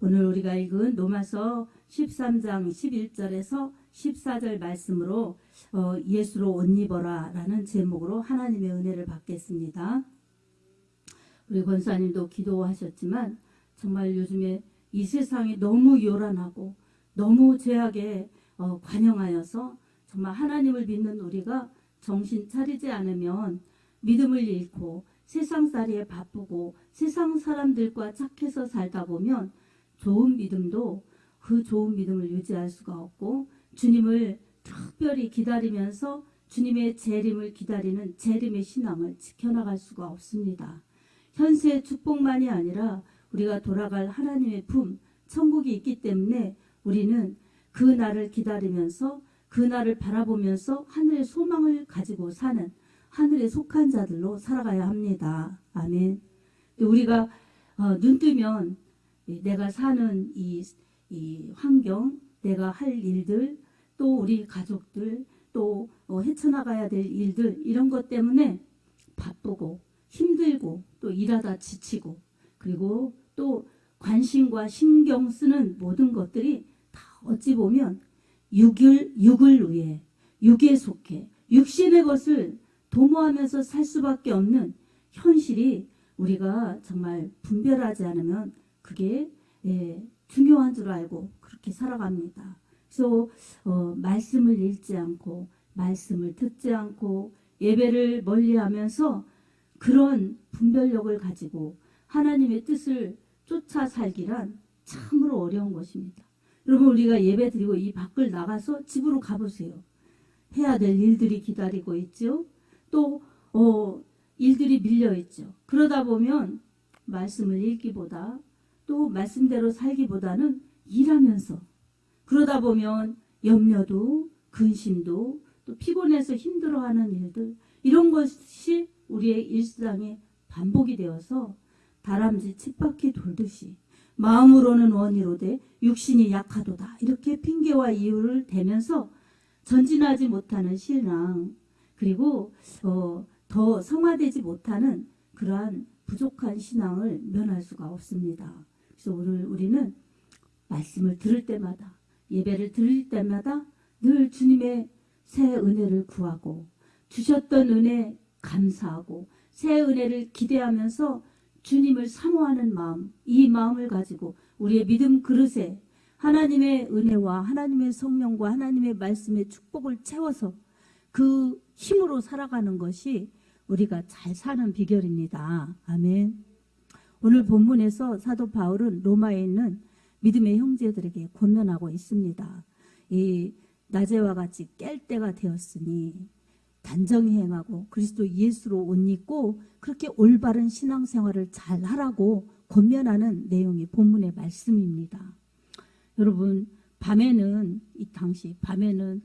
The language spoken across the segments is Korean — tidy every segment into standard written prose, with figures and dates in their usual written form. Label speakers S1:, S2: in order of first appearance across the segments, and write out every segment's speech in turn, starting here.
S1: 오늘 우리가 읽은 로마서 13장 11절에서 14절 말씀으로 예수로 옷 입어라 라는 제목으로 하나님의 은혜를 받겠습니다. 우리 권사님도 기도하셨지만 정말 요즘에 이 세상이 너무 요란하고 너무 죄악에 관영하여서 정말 하나님을 믿는 우리가 정신 차리지 않으면 믿음을 잃고 세상살이에 바쁘고 세상 사람들과 착해서 살다 보면 좋은 믿음도 그 좋은 믿음을 유지할 수가 없고 주님을 특별히 기다리면서 주님의 재림을 기다리는 재림의 신앙을 지켜나갈 수가 없습니다. 현세의 축복만이 아니라 우리가 돌아갈 하나님의 품, 천국이 있기 때문에 우리는 그 날을 기다리면서 그 날을 바라보면서 하늘의 소망을 가지고 사는 하늘에 속한 자들로 살아가야 합니다. 아멘. 우리가 눈 뜨면 내가 사는 이 환경, 내가 할 일들, 또 우리 가족들, 또 헤쳐나가야 될 일들 이런 것 때문에 바쁘고 힘들고 또 일하다 지치고 그리고 또 관심과 신경 쓰는 모든 것들이 다 어찌 보면 육을 위해 육에 속해 육신의 것을 도모하면서 살 수밖에 없는 현실이 우리가 정말 분별하지 않으면 그게 중요한 줄 알고 그렇게 살아갑니다. 그래서 말씀을 읽지 않고 말씀을 듣지 않고 예배를 멀리하면서 그런 분별력을 가지고 하나님의 뜻을 쫓아 살기란 참으로 어려운 것입니다. 여러분 우리가 예배 드리고 이 밖을 나가서 집으로 가보세요. 해야 될 일들이 기다리고 있죠. 또 일들이 밀려 있죠. 그러다 보면 말씀을 읽기보다 또 말씀대로 살기보다는 일하면서 그러다 보면 염려도 근심도 또 피곤해서 힘들어하는 일들 이런 것이 우리의 일상에 반복이 되어서 다람쥐 쳇바퀴 돌듯이 마음으로는 원이로되 육신이 약하도다 이렇게 핑계와 이유를 대면서 전진하지 못하는 신앙 그리고 더 성화되지 못하는 그러한 부족한 신앙을 면할 수가 없습니다. 그래서 오늘 우리는 말씀을 들을 때마다 예배를 드릴 때마다 늘 주님의 새 은혜를 구하고 주셨던 은혜 감사하고 새 은혜를 기대하면서 주님을 사모하는 마음 이 마음을 가지고 우리의 믿음 그릇에 하나님의 은혜와 하나님의 성령과 하나님의 말씀의 축복을 채워서 그 힘으로 살아가는 것이 우리가 잘 사는 비결입니다. 아멘. 오늘 본문에서 사도 바울은 로마에 있는 믿음의 형제들에게 권면하고 있습니다. 이 낮에와 같이 깰 때가 되었으니 단정히 행하고 그리스도 예수로 옷 입고 그렇게 올바른 신앙생활을 잘 하라고 권면하는 내용이 본문의 말씀입니다. 여러분 밤에는 이 당시 밤에는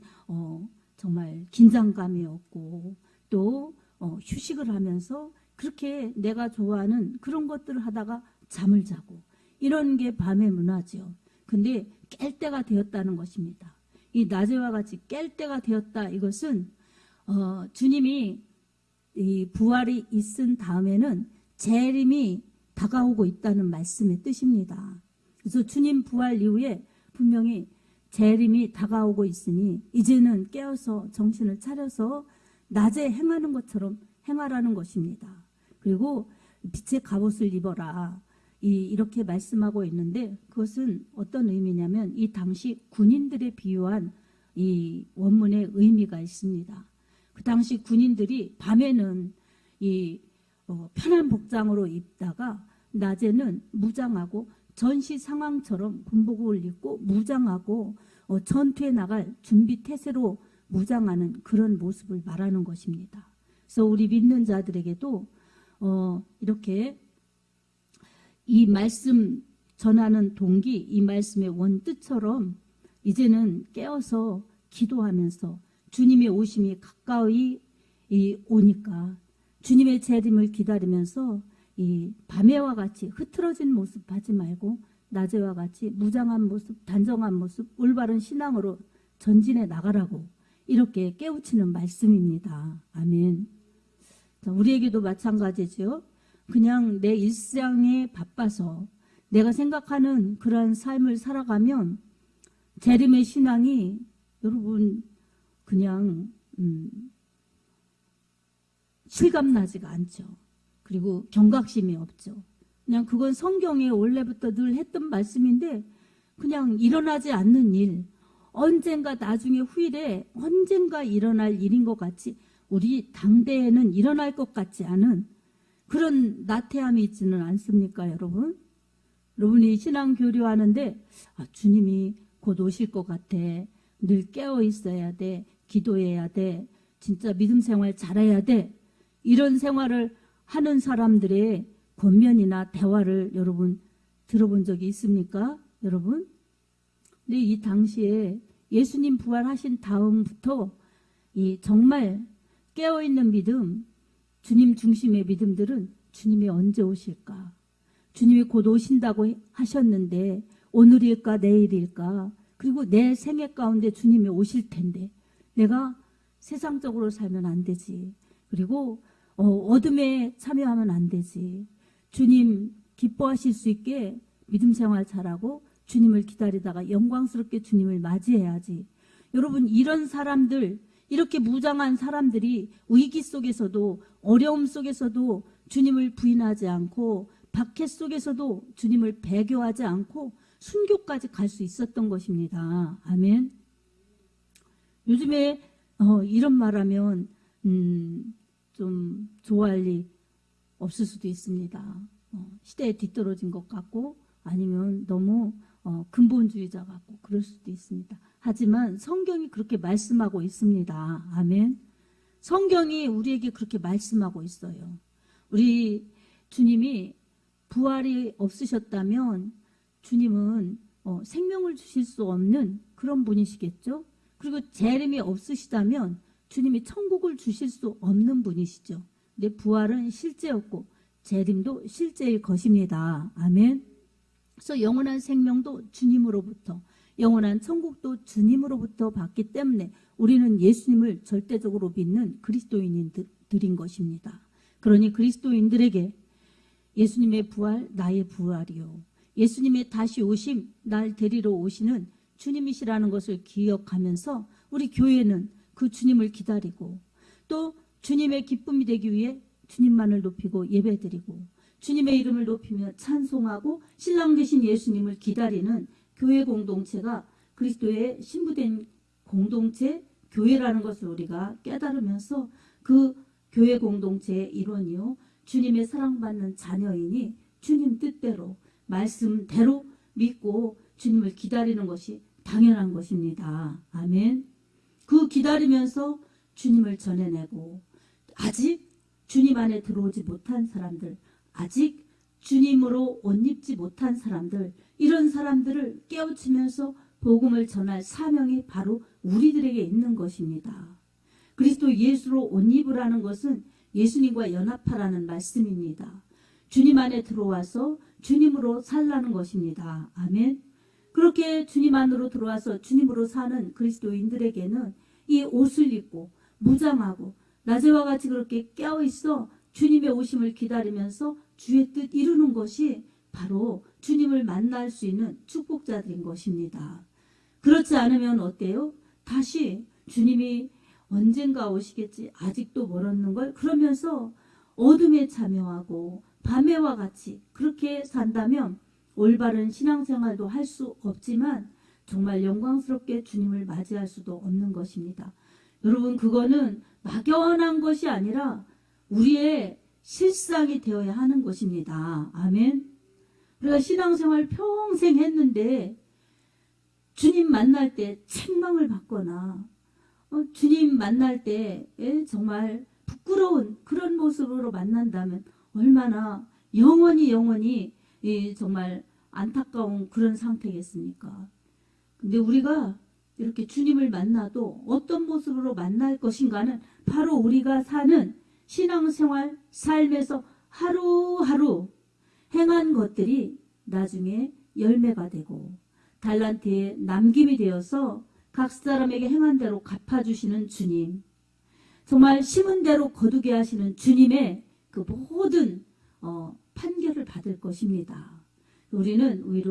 S1: 정말 긴장감이 없고 또 휴식을 하면서 그렇게 내가 좋아하는 그런 것들을 하다가 잠을 자고 이런 게 밤의 문화죠. 근데 깰 때가 되었다는 것입니다. 이 낮에와 같이 깰 때가 되었다 이것은 주님이 이 부활이 있은 다음에는 재림이 다가오고 있다는 말씀의 뜻입니다. 그래서 주님 부활 이후에 분명히 재림이 다가오고 있으니 이제는 깨어서 정신을 차려서 낮에 행하는 것처럼 행하라는 것입니다. 그리고 빛의 갑옷을 입어라 이렇게 말씀하고 있는데 그것은 어떤 의미냐면 이 당시 군인들에 비유한 이 원문의 의미가 있습니다. 그 당시 군인들이 밤에는 이 편한 복장으로 입다가 낮에는 무장하고 전시 상황처럼 군복을 입고 무장하고 전투에 나갈 준비 태세로 무장하는 그런 모습을 말하는 것입니다. 그래서 우리 믿는 자들에게도 이렇게 이 말씀 전하는 동기, 이 말씀의 원뜻처럼 이제는 깨어서 기도하면서 주님의 오심이 가까이 오니까 주님의 재림을 기다리면서 이 밤에와 같이 흐트러진 모습 하지 말고 낮에와 같이 무장한 모습, 단정한 모습, 올바른 신앙으로 전진해 나가라고 이렇게 깨우치는 말씀입니다. 아멘. 우리에게도 마찬가지죠. 그냥 내 일상에 바빠서 내가 생각하는 그러한 삶을 살아가면 재림의 신앙이 여러분 그냥 실감나지가 않죠. 그리고 경각심이 없죠. 그냥 그건 성경에 원래부터 늘 했던 말씀인데 그냥 일어나지 않는 일, 언젠가 나중에 후일에 언젠가 일어날 일인 것 같이 우리 당대에는 일어날 것 같지 않은 그런 나태함이 있지는 않습니까, 여러분? 여러분이 신앙 교류하는데 주님이 곧 오실 것 같아. 늘 깨어 있어야 돼. 기도해야 돼. 진짜 믿음 생활 잘해야 돼. 이런 생활을 하는 사람들의 권면이나 대화를 여러분 들어본 적이 있습니까? 여러분? 근데 이 당시에 예수님 부활하신 다음부터 이 정말 깨어있는 믿음, 주님 중심의 믿음들은 주님이 언제 오실까? 주님이 곧 오신다고 하셨는데 오늘일까 내일일까? 그리고 내 생애 가운데 주님이 오실 텐데 내가 세상적으로 살면 안 되지. 그리고 어둠에 참여하면 안 되지. 주님 기뻐하실 수 있게 믿음 생활 잘하고 주님을 기다리다가 영광스럽게 주님을 맞이해야지. 여러분 이런 사람들, 이렇게 무장한 사람들이 위기 속에서도 어려움 속에서도 주님을 부인하지 않고 박해 속에서도 주님을 배교하지 않고 순교까지 갈 수 있었던 것입니다. 아멘. 요즘에 이런 말하면 좀 좋아할 리 없을 수도 있습니다. 시대에 뒤떨어진 것 같고 아니면 너무 근본주의자 같고 그럴 수도 있습니다. 하지만 성경이 그렇게 말씀하고 있습니다. 아멘. 성경이 우리에게 그렇게 말씀하고 있어요. 우리 주님이 부활이 없으셨다면 주님은 생명을 주실 수 없는 그런 분이시겠죠. 그리고 재림이 없으시다면 주님이 천국을 주실 수 없는 분이시죠. 근데 부활은 실제였고 재림도 실제일 것입니다. 아멘. 그래서 영원한 생명도 주님으로부터, 영원한 천국도 주님으로부터 받기 때문에 우리는 예수님을 절대적으로 믿는 그리스도인들인 것입니다. 그러니 그리스도인들에게 예수님의 부활, 나의 부활이요. 예수님의 다시 오심, 날 데리러 오시는 주님이시라는 것을 기억하면서 우리 교회는 그 주님을 기다리고 또 주님의 기쁨이 되기 위해 주님만을 높이고 예배드리고 주님의 이름을 높이며 찬송하고 신랑 되신 예수님을 기다리는 교회 공동체가 그리스도의 신부된 공동체, 교회라는 것을 우리가 깨달으면서 그 교회 공동체의 일원이요. 주님의 사랑받는 자녀이니 주님 뜻대로 말씀대로 믿고 주님을 기다리는 것이 당연한 것입니다. 아멘. 그 기다리면서 주님을 전해내고 아직 주님 안에 들어오지 못한 사람들, 아직 주님으로 옷 입지 못한 사람들, 이런 사람들을 깨우치면서 복음을 전할 사명이 바로 우리들에게 있는 것입니다. 그리스도 예수로 옷 입으라는 것은 예수님과 연합하라는 말씀입니다. 주님 안에 들어와서 주님으로 살라는 것입니다. 아멘. 그렇게 주님 안으로 들어와서 주님으로 사는 그리스도인들에게는 이 옷을 입고 무장하고 낮에와 같이 그렇게 깨어있어 주님의 오심을 기다리면서 주의 뜻 이루는 것이 바로 주님을 만날 수 있는 축복자들인 것입니다. 그렇지 않으면 어때요? 다시 주님이 언젠가 오시겠지, 아직도 멀었는 걸 그러면서 어둠에 참여하고 밤에와 같이 그렇게 산다면 올바른 신앙생활도 할 수 없지만 정말 영광스럽게 주님을 맞이할 수도 없는 것입니다. 여러분 그거는 막연한 것이 아니라 우리의 실상이 되어야 하는 것입니다. 아멘. 우리가 신앙생활 평생 했는데 주님 만날 때 책망을 받거나 주님 만날 때 정말 부끄러운 그런 모습으로 만난다면 얼마나 영원히 정말 안타까운 그런 상태겠습니까? 근데 우리가 이렇게 주님을 만나도 어떤 모습으로 만날 것인가는 바로 우리가 사는 신앙생활 삶에서 하루하루 행한 것들이 나중에 열매가 되고 달란트에 남김이 되어서 각 사람에게 행한 대로 갚아주시는 주님, 정말 심은 대로 거두게 하시는 주님의 그 모든 판결을 받을 것입니다. 우리는 우리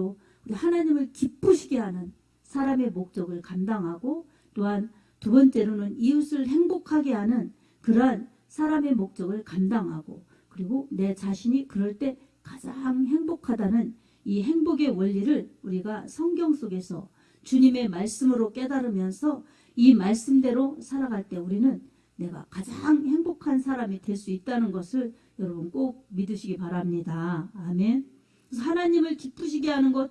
S1: 하나님을 기쁘시게 하는 사람의 목적을 감당하고, 또한 두 번째로는 이웃을 행복하게 하는 그러한 사람의 목적을 감당하고, 그리고 내 자신이 그럴 때 가장 행복하다는 이 행복의 원리를 우리가 성경 속에서 주님의 말씀으로 깨달으면서 이 말씀대로 살아갈 때 우리는 내가 가장 행복한 사람이 될 수 있다는 것을 여러분 꼭 믿으시기 바랍니다. 아멘. 그래서 하나님을 기쁘시게 하는 것,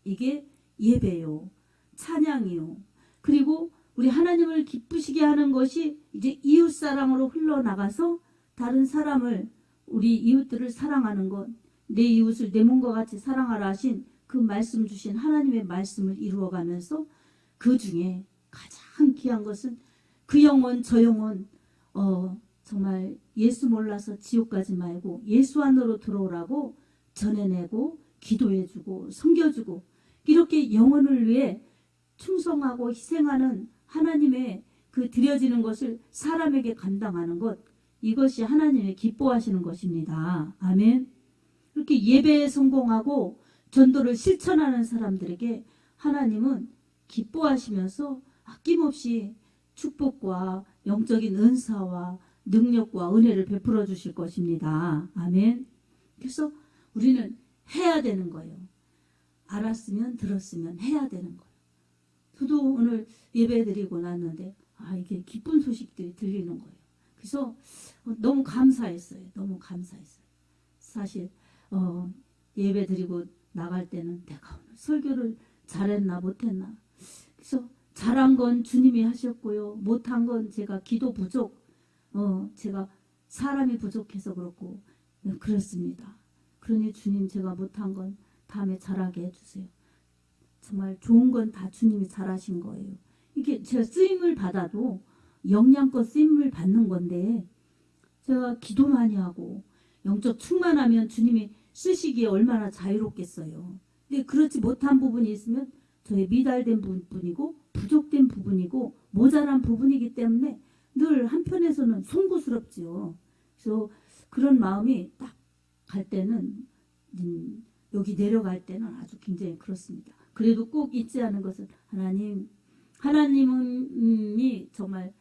S1: 이게 예배요, 찬양이요. 그리고 우리 하나님을 기쁘시게 하는 것이 이제 이웃사랑으로 흘러나가서 다른 사람을, 우리 이웃들을 사랑하는 것, 내 이웃을 내 몸과 같이 사랑하라 하신 그 말씀 주신 하나님의 말씀을 이루어가면서 그 중에 가장 귀한 것은 그 영혼 저 영혼 정말 예수 몰라서 지옥 가지 말고 예수 안으로 들어오라고 전해내고 기도해주고 섬겨주고, 이렇게 영혼을 위해 충성하고 희생하는 하나님의 그 드려지는 것을 사람에게 감당하는 것, 이것이 하나님의 기뻐하시는 것입니다. 아멘. 이렇게 예배에 성공하고 전도를 실천하는 사람들에게 하나님은 기뻐하시면서 아낌없이 축복과 영적인 은사와 능력과 은혜를 베풀어 주실 것입니다. 아멘. 그래서 우리는 해야 되는 거예요. 알았으면 들었으면 해야 되는 거예요. 저도 오늘 예배 드리고 났는데 이게 기쁜 소식들이 들리는 거예요. 그래서 너무 감사했어요. 너무 감사했어요. 사실 예배 드리고 나갈 때는 내가 오늘 설교를 잘했나 못했나, 그래서 잘한 건 주님이 하셨고요, 못한 건 제가 기도 부족, 제가 사람이 부족해서 그렇고 그렇습니다. 그러니 주님, 제가 못한 건 다음에 잘하게 해주세요. 정말 좋은 건 다 주님이 잘하신 거예요. 이게 제가 쓰임을 받아도 영양껏 쓰임을 받는 건데, 제가 기도 많이 하고 영적 충만하면 주님이 쓰시기에 얼마나 자유롭겠어요. 근데 그렇지 못한 부분이 있으면 저의 미달된 부분이고 부족된 부분이고 모자란 부분이기 때문에 늘 한편에서는 송구스럽지요. 그래서 그런 마음이 딱 갈 때는 여기 내려갈 때는 아주 굉장히 그렇습니다. 그래도 꼭 잊지 않은 것은 하나님이 정말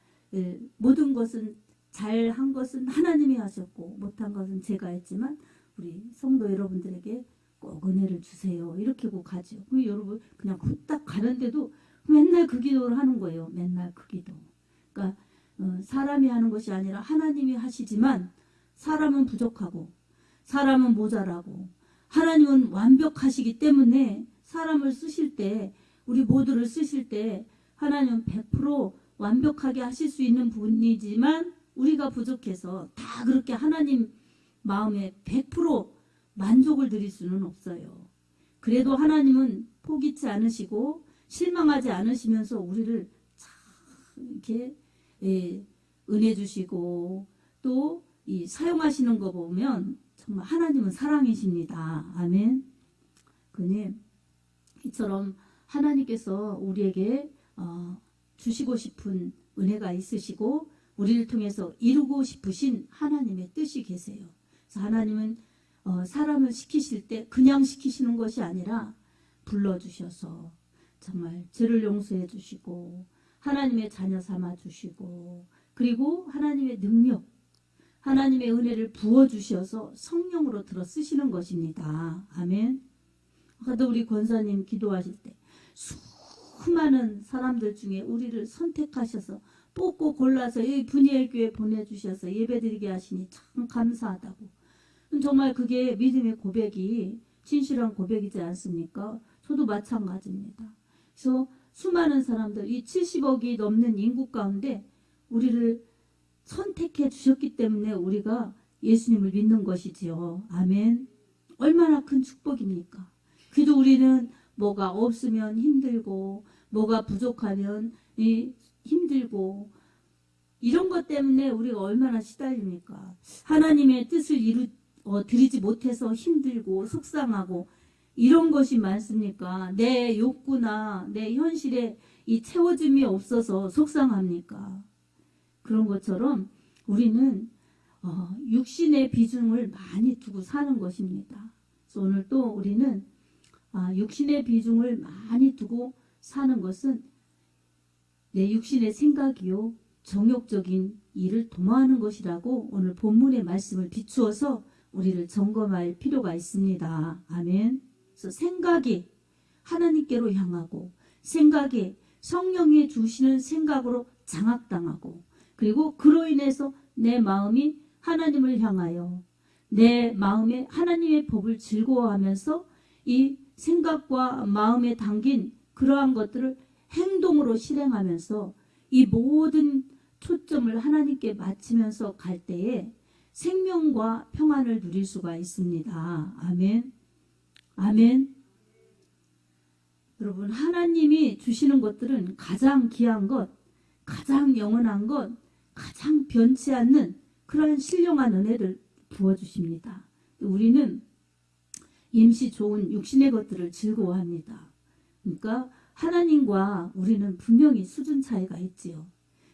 S1: 모든 것은 잘한 것은 하나님이 하셨고 못한 것은 제가 했지만 우리 성도 여러분들에게 꼭 은혜를 주세요. 이렇게 꼭 가죠. 여러분 그냥 후딱 가는데도 맨날 그 기도를 하는 거예요. 맨날 그 기도. 그러니까 사람이 하는 것이 아니라 하나님이 하시지만 사람은 부족하고 사람은 모자라고 하나님은 완벽하시기 때문에 사람을 쓰실 때, 우리 모두를 쓰실 때 하나님은 100% 완벽하게 하실 수 있는 분이지만 우리가 부족해서 다 그렇게 하나님 마음에 100% 만족을 드릴 수는 없어요. 그래도 하나님은 포기치 않으시고 실망하지 않으시면서 우리를 참 이렇게 은혜 주시고 또 이 사용하시는 거 보면 정말 하나님은 사랑이십니다. 아멘. 그니 이처럼 하나님께서 우리에게 주시고 싶은 은혜가 있으시고 우리를 통해서 이루고 싶으신 하나님의 뜻이 계세요. 그래서 하나님은 사람을 시키실 때 그냥 시키시는 것이 아니라 불러주셔서 정말 죄를 용서해 주시고 하나님의 자녀 삼아 주시고, 그리고 하나님의 능력, 하나님의 은혜를 부어주셔서 성령으로 들어 쓰시는 것입니다. 아멘. 아까도 우리 권사님 기도하실 때 수많은 사람들 중에 우리를 선택하셔서 뽑고 골라서 이 분이엘 교회 보내주셔서 예배드리게 하시니 참 감사하다고. 정말 그게 믿음의 고백이 진실한 고백이지 않습니까? 저도 마찬가지입니다. 그래서 수많은 사람들, 이 70억이 넘는 인구 가운데 우리를 선택해 주셨기 때문에 우리가 예수님을 믿는 것이지요. 아멘. 얼마나 큰 축복입니까? 그래도 우리는 뭐가 없으면 힘들고 뭐가 부족하면 힘들고 이런 것 때문에 우리가 얼마나 시달립니까? 하나님의 뜻을 드리지 못해서 힘들고 속상하고 이런 것이 많습니까? 내 욕구나 내 현실에 이 채워짐이 없어서 속상합니까? 그런 것처럼 우리는 육신의 비중을 많이 두고 사는 것입니다. 그래서 오늘 또 우리는 육신의 비중을 많이 두고 사는 것은 내 육신의 생각이요 정욕적인 일을 도모하는 것이라고 오늘 본문의 말씀을 비추어서 우리를 점검할 필요가 있습니다. 아멘. 그래서 생각이 하나님께로 향하고 생각이 성령이 주시는 생각으로 장악당하고 그리고 그로 인해서 내 마음이 하나님을 향하여 내 마음에 하나님의 법을 즐거워하면서 이 생각과 마음에 담긴 그러한 것들을 행동으로 실행하면서 이 모든 초점을 하나님께 맞추면서 갈 때에 생명과 평안을 누릴 수가 있습니다. 아멘. 아멘. 여러분, 하나님이 주시는 것들은 가장 귀한 것, 가장 영원한 것, 가장 변치 않는 그런 신령한 은혜를 부어주십니다. 우리는 임시 좋은 육신의 것들을 즐거워합니다. 그러니까 하나님과 우리는 분명히 수준 차이가 있지요.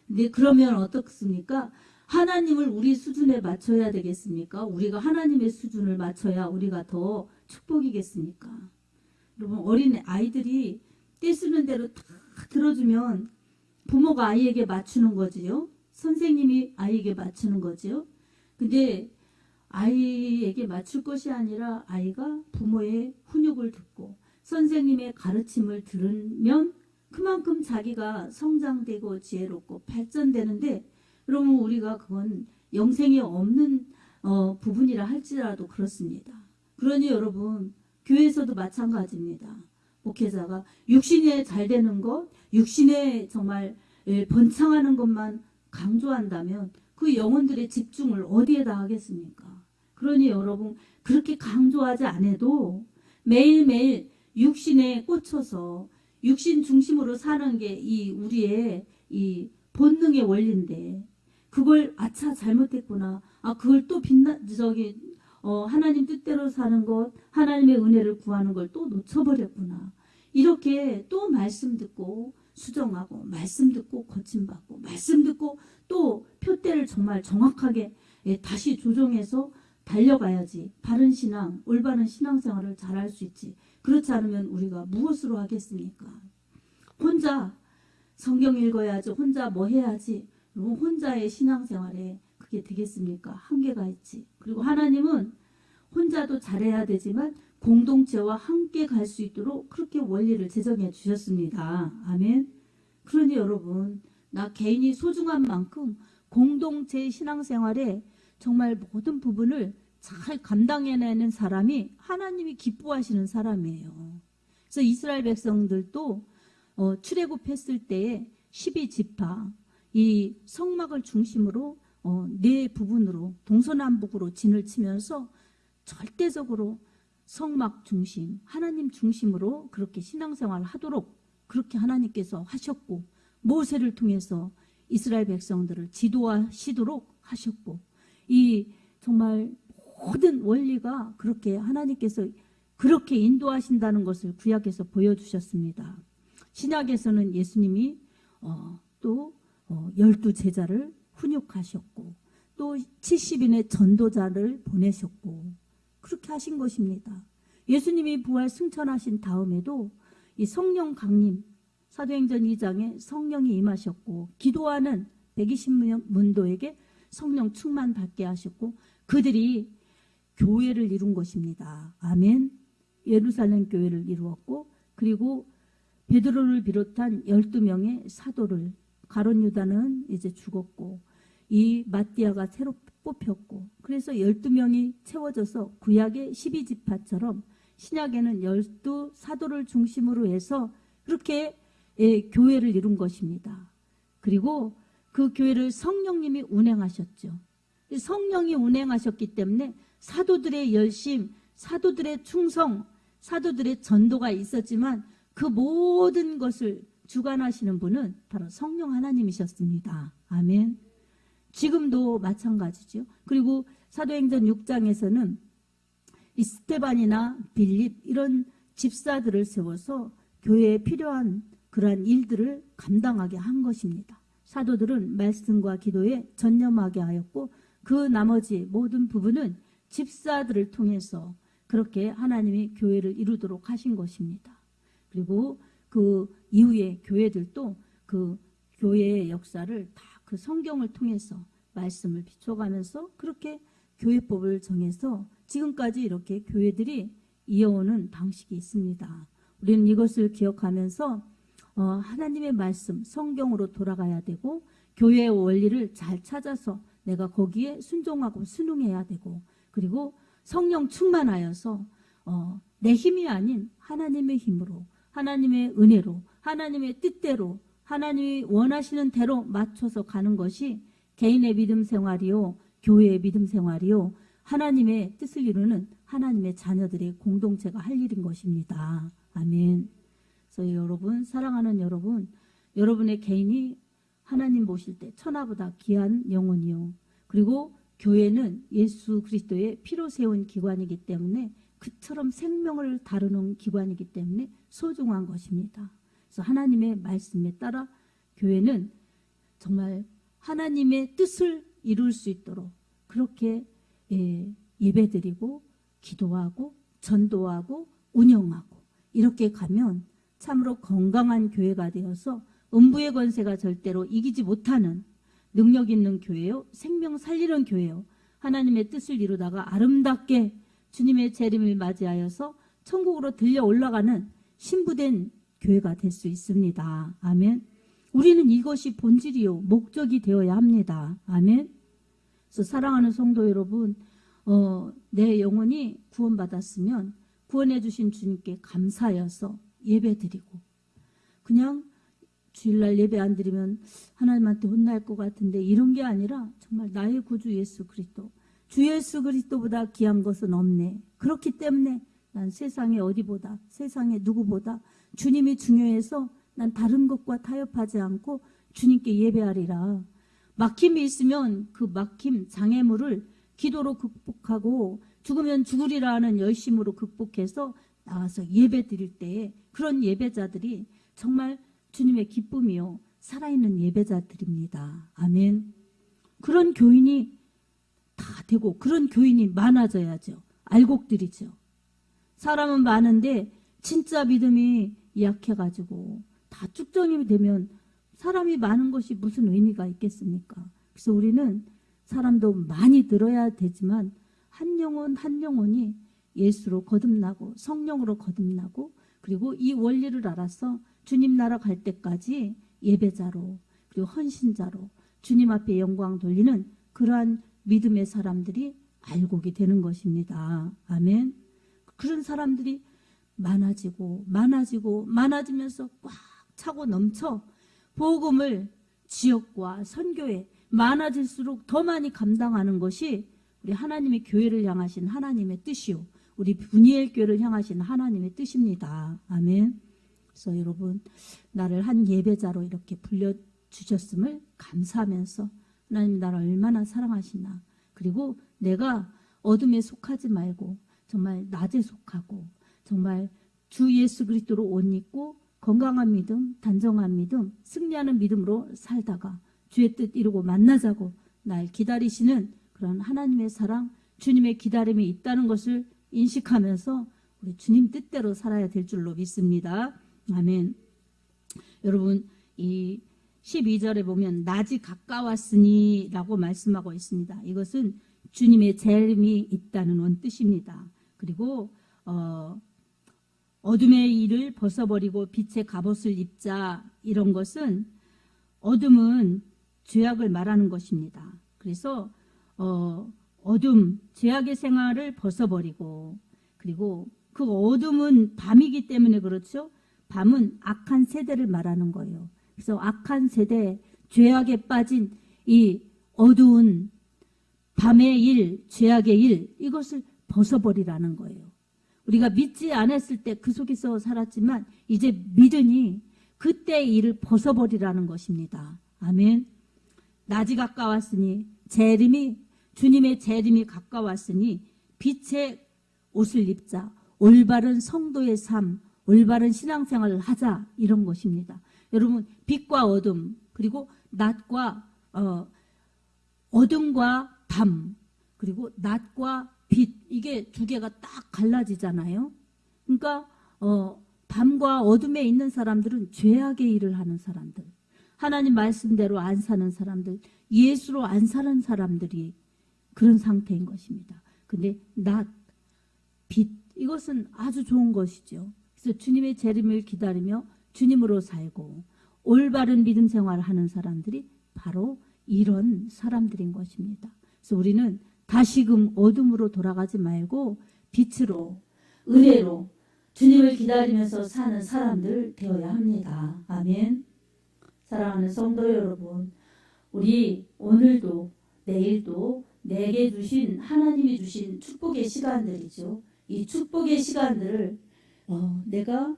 S1: 근데 그러면 어떻습니까? 하나님을 우리 수준에 맞춰야 되겠습니까? 우리가 하나님의 수준을 맞춰야 우리가 더 축복이겠습니까? 여러분, 어린 아이들이 떼쓰는 대로 다 들어주면 부모가 아이에게 맞추는 거지요. 선생님이 아이에게 맞추는 거지요. 근데 아이에게 맞출 것이 아니라 아이가 부모의 훈육을 듣고 선생님의 가르침을 들으면 그만큼 자기가 성장되고 지혜롭고 발전되는데 여러분 우리가 그건 영생이 없는 부분이라 할지라도 그렇습니다. 그러니 여러분 교회에서도 마찬가지입니다. 목회자가 육신에 잘 되는 것, 육신에 정말 번창하는 것만 강조한다면 그 영혼들의 집중을 어디에다 하겠습니까? 그러니 여러분 그렇게 강조하지 않아도 매일매일 육신에 꽂혀서 육신 중심으로 사는 게 이 우리의 이 본능의 원리인데 그걸 아차 잘못했구나. 그걸 또 하나님 뜻대로 사는 것, 하나님의 은혜를 구하는 걸 또 놓쳐버렸구나. 이렇게 또 말씀 듣고 수정하고 말씀 듣고 고침받고 말씀 듣고 또 표대를 정말 정확하게 다시 조정해서 달려가야지 바른 신앙, 올바른 신앙생활을 잘할 수 있지. 그렇지 않으면 우리가 무엇으로 하겠습니까? 혼자 성경 읽어야지, 혼자 뭐 해야지. 혼자의 신앙생활에 그게 되겠습니까? 한계가 있지. 그리고 하나님은 혼자도 잘해야 되지만 공동체와 함께 갈 수 있도록 그렇게 원리를 제정해 주셨습니다. 아멘. 그러니 여러분, 나 개인이 소중한 만큼 공동체의 신앙생활에 정말 모든 부분을 잘 감당해내는 사람이 하나님이 기뻐하시는 사람이에요. 그래서 이스라엘 백성들도 출애굽했을 때에 12지파 이 성막을 중심으로 네 부분으로 동서남북으로 진을 치면서 절대적으로 성막 중심, 하나님 중심으로 그렇게 신앙생활을 하도록 그렇게 하나님께서 하셨고 모세를 통해서 이스라엘 백성들을 지도하시도록 하셨고 이 정말 모든 원리가 그렇게 하나님께서 그렇게 인도하신다는 것을 구약에서 보여주셨습니다. 신약에서는 예수님이 또 12제자를 훈육하셨고 또 70인의 전도자를 보내셨고 그렇게 하신 것입니다. 예수님이 부활 승천하신 다음에도 이 성령 강림 사도행전 2장에 성령이 임하셨고 기도하는 120문도에게 성령 충만 받게 하셨고 그들이 교회를 이룬 것입니다. 아멘. 예루살렘 교회를 이루었고 그리고 베드로를 비롯한 12명의 사도를 가룟 유다는 이제 죽었고 이 마띠아가 새로 뽑혔고 그래서 12명이 채워져서 구약의 12지파처럼 신약에는 12사도를 중심으로 해서 그렇게 교회를 이룬 것입니다. 그리고 그 교회를 성령님이 운행하셨죠. 성령이 운행하셨기 때문에 사도들의 열심, 사도들의 충성, 사도들의 전도가 있었지만 그 모든 것을 주관하시는 분은 바로 성령 하나님이셨습니다. 아멘. 지금도 마찬가지죠. 그리고 사도행전 6장에서는 이 스테반이나 빌립 이런 집사들을 세워서 교회에 필요한 그러한 일들을 감당하게 한 것입니다. 사도들은 말씀과 기도에 전념하게 하였고 그 나머지 모든 부분은 집사들을 통해서 그렇게 하나님이 교회를 이루도록 하신 것입니다. 그리고 그 이후에 교회들도 그 교회의 역사를 다 그 성경을 통해서 말씀을 비춰가면서 그렇게 교회법을 정해서 지금까지 이렇게 교회들이 이어오는 방식이 있습니다. 우리는 이것을 기억하면서 하나님의 말씀, 성경으로 돌아가야 되고 교회의 원리를 잘 찾아서 내가 거기에 순종하고 순응해야 되고 그리고 성령 충만하여서 내 힘이 아닌 하나님의 힘으로 하나님의 은혜로 하나님의 뜻대로 하나님이 원하시는 대로 맞춰서 가는 것이 개인의 믿음 생활이요 교회의 믿음 생활이요 하나님의 뜻을 이루는 하나님의 자녀들의 공동체가 할 일인 것입니다. 아멘. 그래서 여러분, 사랑하는 여러분, 여러분의 개인이 하나님 보실 때 천하보다 귀한 영혼이요. 그리고 교회는 예수 그리스도의 피로 세운 기관이기 때문에 그처럼 생명을 다루는 기관이기 때문에 소중한 것입니다. 그래서 하나님의 말씀에 따라 교회는 정말 하나님의 뜻을 이룰 수 있도록 그렇게 예배드리고 기도하고 전도하고 운영하고 이렇게 가면 참으로 건강한 교회가 되어서 음부의 권세가 절대로 이기지 못하는 능력 있는 교회요. 생명 살리는 교회요. 하나님의 뜻을 이루다가 아름답게 주님의 재림을 맞이하여서 천국으로 들려 올라가는 신부된 교회가 될 수 있습니다. 아멘. 우리는 이것이 본질이요. 목적이 되어야 합니다. 아멘. 그래서 사랑하는 성도 여러분, 내 영혼이 구원받았으면 구원해 주신 주님께 감사하여서 예배드리고 그냥 주일날 예배 안 드리면 하나님한테 혼날 것 같은데 이런 게 아니라 정말 나의 구주 예수 그리스도 주 예수 그리스도보다 귀한 것은 없네. 그렇기 때문에 난 세상에 어디보다 세상에 누구보다 주님이 중요해서 난 다른 것과 타협하지 않고 주님께 예배하리라. 막힘이 있으면 그 막힘 장애물을 기도로 극복하고 죽으면 죽으리라 하는 열심으로 극복해서 나와서 예배 드릴 때에 그런 예배자들이 정말 주님의 기쁨이요 살아있는 예배자들입니다. 아멘. 그런 교인이 다 되고 그런 교인이 많아져야죠. 알곡들이죠. 사람은 많은데 진짜 믿음이 약해가지고 다 쭉정이 되면 사람이 많은 것이 무슨 의미가 있겠습니까? 그래서 우리는 사람도 많이 늘어야 되지만 한 영혼 한 영혼이 예수로 거듭나고 성령으로 거듭나고 그리고 이 원리를 알아서 주님 나라 갈 때까지 예배자로 그리고 헌신자로 주님 앞에 영광 돌리는 그러한 믿음의 사람들이 알곡이 되는 것입니다. 아멘. 그런 사람들이 많아지면서 꽉 차고 넘쳐 복음을 지역과 선교에 많아질수록 더 많이 감당하는 것이 우리 하나님의 교회를 향하신 하나님의 뜻이요. 우리 분이엘 교회를 향하신 하나님의 뜻입니다. 아멘. 그래서 여러분 나를 한 예배자로 이렇게 불려주셨음을 감사하면서 하나님 나를 얼마나 사랑하시나 그리고 내가 어둠에 속하지 말고 정말 낮에 속하고 정말 주 예수 그리스도로 옷 입고 건강한 믿음, 단정한 믿음, 승리하는 믿음으로 살다가 주의 뜻 이루고 만나자고 날 기다리시는 그런 하나님의 사랑, 주님의 기다림이 있다는 것을 인식하면서 우리 주님 뜻대로 살아야 될 줄로 믿습니다. 아멘. 여러분 이 12절에 보면 낮이 가까웠으니 라고 말씀하고 있습니다. 이것은 주님의 재림이 있다는 원뜻입니다. 그리고 어둠의 일을 벗어버리고 빛의 갑옷을 입자 이런 것은 어둠은 죄악을 말하는 것입니다. 그래서 어둠, 죄악의 생활을 벗어버리고 그리고 그 어둠은 밤이기 때문에 그렇죠. 밤은 악한 세대를 말하는 거예요. 그래서 악한 세대, 죄악에 빠진 이 어두운 밤의 일, 죄악의 일 이것을 벗어버리라는 거예요. 우리가 믿지 않았을 때 그 속에서 살았지만 이제 믿으니 그때의 일을 벗어버리라는 것입니다. 아멘. 낮이 가까웠으니 주님의 재림이 가까웠으니 빛의 옷을 입자. 올바른 성도의 삶, 올바른 신앙생활을 하자 이런 것입니다. 여러분 빛과 어둠 그리고 낮과 어둠과 밤 그리고 낮과 빛, 이게 두 개가 딱 갈라지잖아요. 그러니까 밤과 어둠에 있는 사람들은 죄악의 일을 하는 사람들, 하나님 말씀대로 안 사는 사람들, 예수로 안 사는 사람들이 그런 상태인 것입니다. 근데 낮, 빛, 이것은 아주 좋은 것이죠. 그래서 주님의 재림을 기다리며 주님으로 살고 올바른 믿음 생활을 하는 사람들이 바로 이런 사람들인 것입니다. 그래서 우리는 다시금 어둠으로 돌아가지 말고 빛으로, 은혜로 주님을 기다리면서 사는 사람들 되어야 합니다. 아멘. 사랑하는 성도 여러분, 우리 오늘도 내일도 내게 주신, 하나님이 주신 축복의 시간들이죠. 이 축복의 시간들을 내가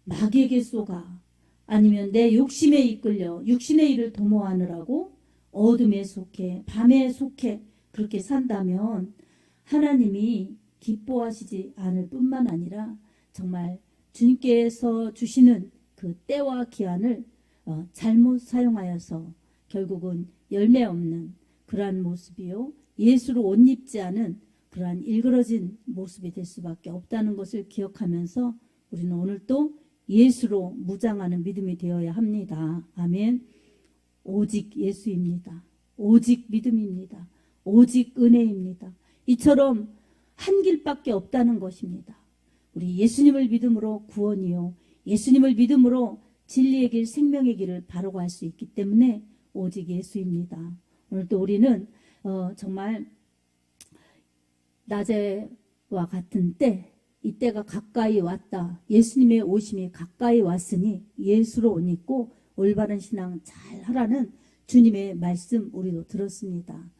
S1: 마귀에게 쏘가, 아니면 내 욕심에 이끌려 육신의 일을 도모하느라고 어둠에 속해, 밤에 속해 그렇게 산다면 하나님이 기뻐하시지 않을 뿐만 아니라 정말 주님께서 주시는 그 때와 기한을 잘못 사용하여서 결국은 열매 없는 그러한 모습이요, 예수로 옷 입지 않은 그러한 일그러진 모습이 될 수밖에 없다는 것을 기억하면서 우리는 오늘 또 예수로 무장하는 믿음이 되어야 합니다. 아멘. 오직 예수입니다. 오직 믿음입니다. 오직 은혜입니다. 이처럼 한 길밖에 없다는 것입니다. 우리 예수님을 믿음으로 구원이요, 예수님을 믿음으로 진리의 길, 생명의 길을 바로 갈 수 있기 때문에 오직 예수입니다. 오늘 또 우리는 정말 낮에와 같은 때, 이때가 가까이 왔다. 예수님의 오심이 가까이 왔으니 예수로 옷 입고 올바른 신앙 잘 하라는 주님의 말씀 우리도 들었습니다.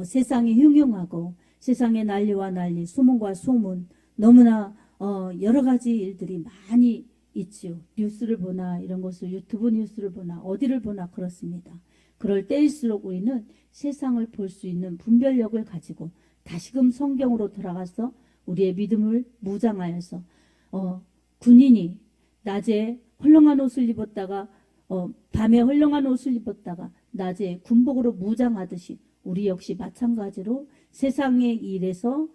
S1: 세상이 흉흉하고 세상의 난리와 난리, 소문과 소문, 너무나 여러 가지 일들이 많이 있지요. 뉴스를 보나 이런 것을, 유튜브 뉴스를 보나 어디를 보나 그렇습니다. 그럴 때일수록 우리는 세상을 볼 수 있는 분별력을 가지고 다시금 성경으로 돌아가서 우리의 믿음을 무장하여서 군인이 낮에 헐렁한 옷을 입었다가 밤에 헐렁한 옷을 입었다가 낮에 군복으로 무장하듯이 우리 역시 마찬가지로 세상의 일에서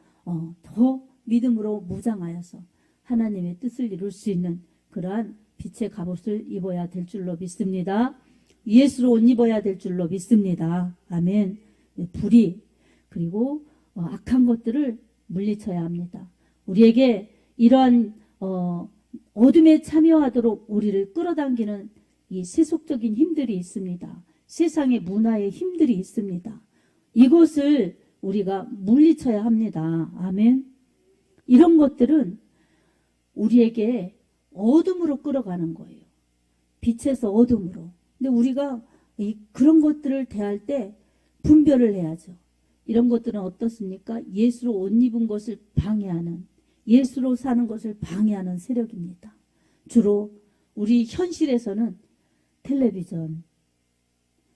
S1: 더 믿음으로 무장하여서 하나님의 뜻을 이룰 수 있는 그러한 빛의 갑옷을 입어야 될 줄로 믿습니다. 예수로 옷 입어야 될 줄로 믿습니다. 아멘. 불의 그리고 악한 것들을 물리쳐야 합니다. 우리에게 이러한 어둠에 참여하도록 우리를 끌어당기는 이 세속적인 힘들이 있습니다. 세상의 문화의 힘들이 있습니다. 이것을 우리가 물리쳐야 합니다. 아멘. 이런 것들은 우리에게 어둠으로 끌어가는 거예요. 빛에서 어둠으로. 근데 우리가 그런 것들을 대할 때 분별을 해야죠. 이런 것들은 어떻습니까? 예수로 옷 입은 것을 방해하는, 예수로 사는 것을 방해하는 세력입니다. 주로 우리 현실에서는 텔레비전,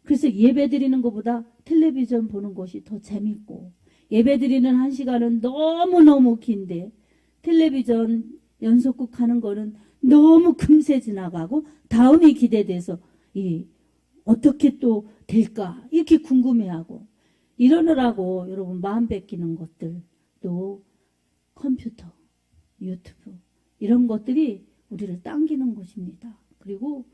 S1: 그래서 예배 드리는 것보다 텔레비전 보는 것이 더 재밌고, 예배 드리는 한 시간은 너무너무 긴데 텔레비전 연속극 하는 거는 너무 금세 지나가고 다음이 기대돼서 어떻게 또 될까 이렇게 궁금해하고 이러느라고 여러분 마음 뺏기는 것들, 또 컴퓨터, 유튜브 이런 것들이 우리를 당기는 것입니다. 그리고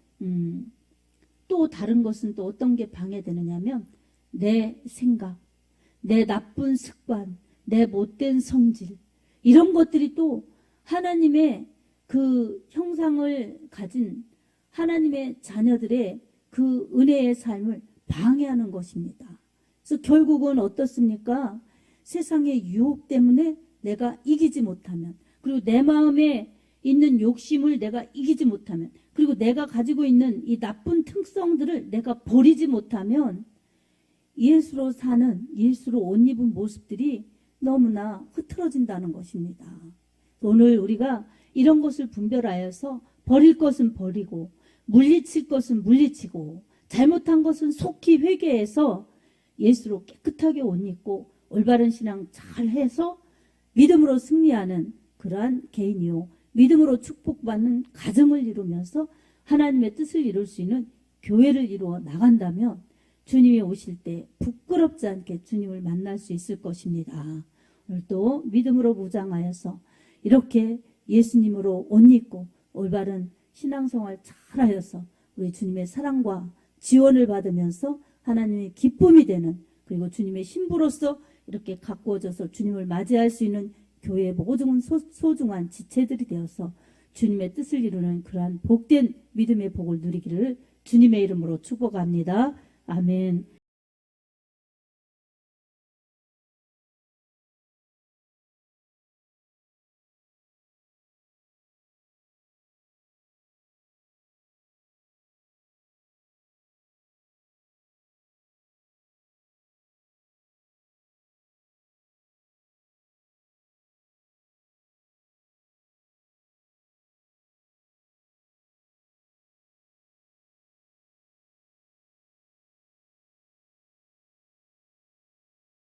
S1: 또 다른 것은 또 어떤 게 방해되느냐면 내 생각, 내 나쁜 습관, 내 못된 성질 이런 것들이 또 하나님의 그 형상을 가진 하나님의 자녀들의 그 은혜의 삶을 방해하는 것입니다. 그래서 결국은 어떻습니까? 세상의 유혹 때문에 내가 이기지 못하면, 그리고 내 마음에 있는 욕심을 내가 이기지 못하면, 그리고 내가 가지고 있는 이 나쁜 특성들을 내가 버리지 못하면 예수로 사는, 예수로 옷 입은 모습들이 너무나 흐트러진다는 것입니다. 오늘 우리가 이런 것을 분별하여서 버릴 것은 버리고 물리칠 것은 물리치고 잘못한 것은 속히 회개해서 예수로 깨끗하게 옷 입고 올바른 신앙 잘 해서 믿음으로 승리하는 그러한 개인이요, 믿음으로 축복받는 가정을 이루면서 하나님의 뜻을 이룰 수 있는 교회를 이루어 나간다면 주님이 오실 때 부끄럽지 않게 주님을 만날 수 있을 것입니다. 또 믿음으로 무장하여서 이렇게 예수님으로 옷 입고 올바른 신앙생활 잘하여서 우리 주님의 사랑과 지원을 받으면서 하나님의 기쁨이 되는, 그리고 주님의 신부로서 이렇게 가꾸어져서 주님을 맞이할 수 있는 교회의 모든 소중한 지체들이 되어서 주님의 뜻을 이루는 그러한 복된 믿음의 복을 누리기를 주님의 이름으로 축복합니다. 아멘.